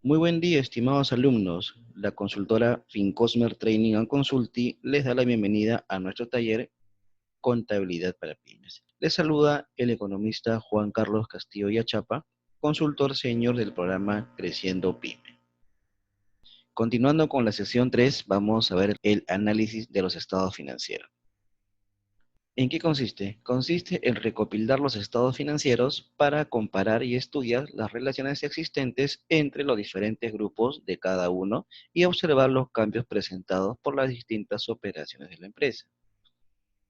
Muy buen día, estimados alumnos. La consultora FinCosmer Training and Consulting les da la bienvenida a nuestro taller Contabilidad para Pymes. Les saluda el economista Juan Carlos Castillo y Achapa, consultor senior del programa Creciendo Pyme. Continuando con la sesión 3, vamos a ver el análisis de los estados financieros. ¿En qué consiste? Consiste en recopilar los estados financieros para comparar y estudiar las relaciones existentes entre los diferentes grupos de cada uno y observar los cambios presentados por las distintas operaciones de la empresa.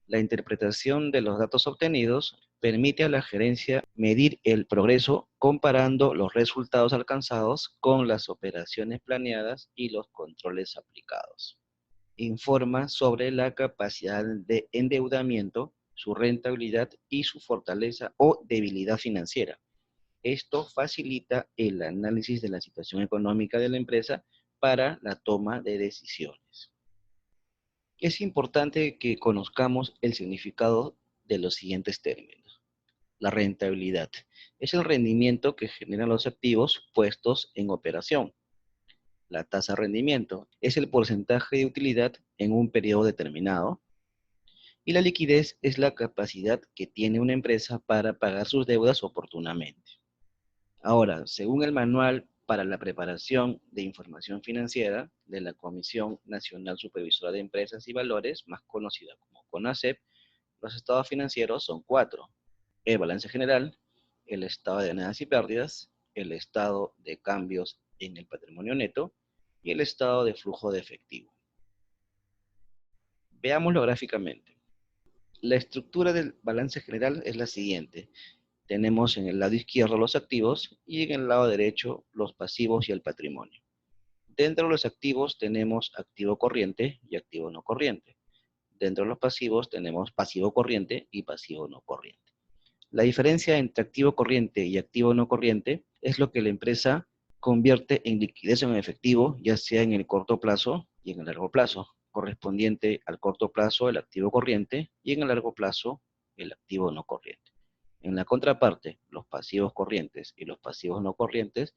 La interpretación de los datos obtenidos permite a la gerencia medir el progreso comparando los resultados alcanzados con las operaciones planeadas y los controles aplicados. Informa sobre la capacidad de endeudamiento, su rentabilidad y su fortaleza o debilidad financiera. Esto facilita el análisis de la situación económica de la empresa para la toma de decisiones. Es importante que conozcamos el significado de los siguientes términos. La rentabilidad es el rendimiento que generan los activos puestos en operación. La tasa de rendimiento es el porcentaje de utilidad en un periodo determinado. Y la liquidez es la capacidad que tiene una empresa para pagar sus deudas oportunamente. Ahora, según el Manual para la Preparación de Información Financiera de la Comisión Nacional Supervisora de Empresas y Valores, más conocida como CONACEP, los estados financieros son 4. El balance general, el estado de ganancias y pérdidas, el estado de cambios en el patrimonio neto y el estado de flujo de efectivo. Veámoslo gráficamente. La estructura del balance general es la siguiente. Tenemos en el lado izquierdo los activos y en el lado derecho los pasivos y el patrimonio. Dentro de los activos tenemos activo corriente y activo no corriente. Dentro de los pasivos tenemos pasivo corriente y pasivo no corriente. La diferencia entre activo corriente y activo no corriente es lo que la empresa convierte en liquidez o en efectivo, ya sea en el corto plazo y en el largo plazo, correspondiente al corto plazo el activo corriente y en el largo plazo el activo no corriente. En la contraparte, los pasivos corrientes y los pasivos no corrientes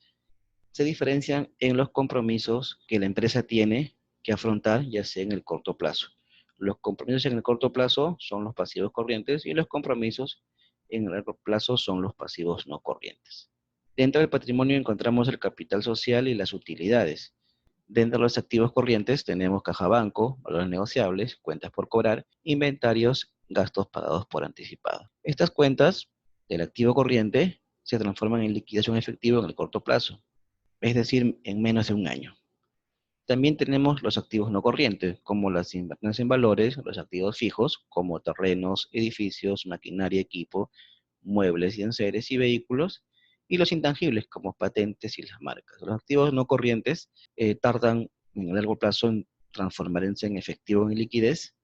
se diferencian en los compromisos que la empresa tiene que afrontar, ya sea en el corto plazo. Los compromisos en el corto plazo son los pasivos corrientes y los compromisos en el largo plazo son los pasivos no corrientes. Dentro del patrimonio encontramos el capital social y las utilidades. Dentro de los activos corrientes tenemos caja banco, valores negociables, cuentas por cobrar, inventarios, gastos pagados por anticipado. Estas cuentas del activo corriente se transforman en liquidación efectiva en el corto plazo, es decir, en menos de un año. También tenemos los activos no corrientes, como las inversiones en valores, los activos fijos, como terrenos, edificios, maquinaria, equipo, muebles y enseres y vehículos, y los intangibles, como patentes y las marcas. Los activos no corrientes tardan en el largo plazo en transformarse en efectivo o en liquidez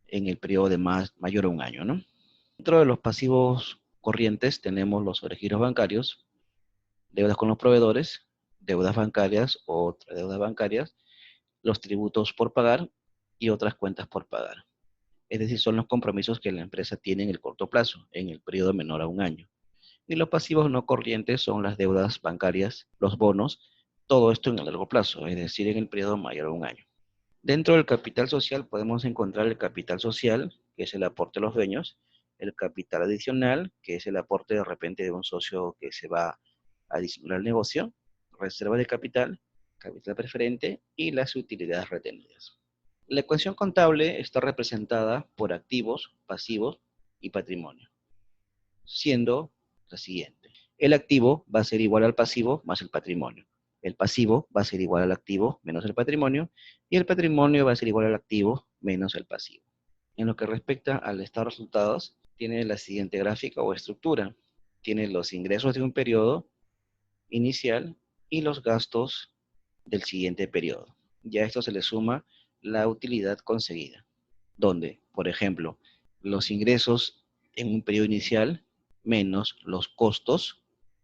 en el periodo de mayor a un año, ¿no? Dentro de los pasivos corrientes tenemos los sobregiros bancarios, deudas con los proveedores, deudas bancarias o otras deudas bancarias, los tributos por pagar y otras cuentas por pagar. Es decir, son los compromisos que la empresa tiene en el corto plazo, en el periodo menor a un año. Y los pasivos no corrientes son las deudas bancarias, los bonos, todo esto en el largo plazo, es decir, en el periodo mayor a un año. Dentro del capital social podemos encontrar el capital social, que es el aporte de los dueños, el capital adicional, que es el aporte de repente de un socio que se va a disimular el negocio, reserva de capital, capital preferente y las utilidades retenidas. La ecuación contable está representada por activos, pasivos y patrimonio, siendo la siguiente. El activo va a ser igual al pasivo más el patrimonio. El pasivo va a ser igual al activo menos el patrimonio y el patrimonio va a ser igual al activo menos el pasivo. En lo que respecta al estado de resultados, tiene la siguiente gráfica o estructura. Tiene los ingresos de un periodo inicial y los gastos del siguiente periodo. Ya a esto se le suma la utilidad conseguida, donde, por ejemplo, los ingresos en un periodo inicial menos los costos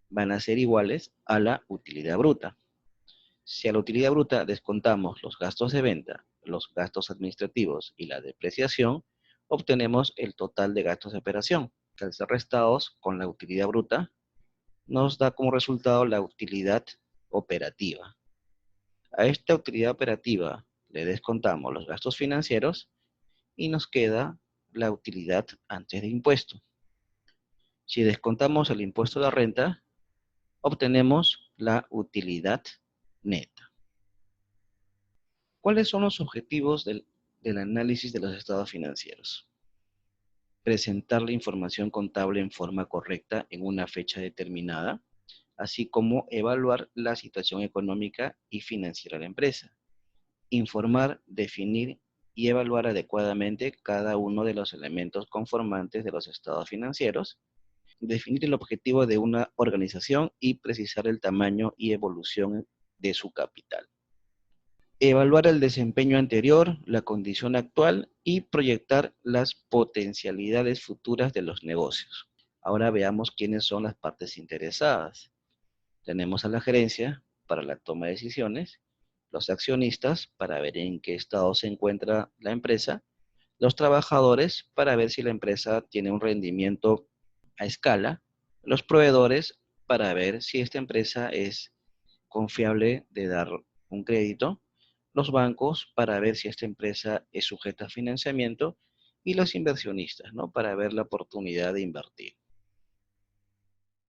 van a ser iguales a la utilidad bruta. Si a la utilidad bruta descontamos los gastos de venta, los gastos administrativos y la depreciación, obtenemos el total de gastos de operación, que al ser restados con la utilidad bruta, nos da como resultado la utilidad operativa. A esta utilidad operativa le descontamos los gastos financieros y nos queda la utilidad antes de impuesto. Si descontamos el impuesto de renta, obtenemos la utilidad neta. ¿Cuáles son los objetivos del análisis de los estados financieros? Presentar la información contable en forma correcta en una fecha determinada, así como evaluar la situación económica y financiera de la empresa. Informar, definir y evaluar adecuadamente cada uno de los elementos conformantes de los estados financieros, definir el objetivo de una organización y precisar el tamaño y evolución de su capital. Evaluar el desempeño anterior, la condición actual y proyectar las potencialidades futuras de los negocios. Ahora veamos quiénes son las partes interesadas. Tenemos a la gerencia para la toma de decisiones, los accionistas para ver en qué estado se encuentra la empresa, los trabajadores para ver si la empresa tiene un rendimiento a escala, los proveedores para ver si esta empresa es confiable de dar un crédito, los bancos para ver si esta empresa es sujeta a financiamiento y los inversionistas, ¿no? Para ver la oportunidad de invertir.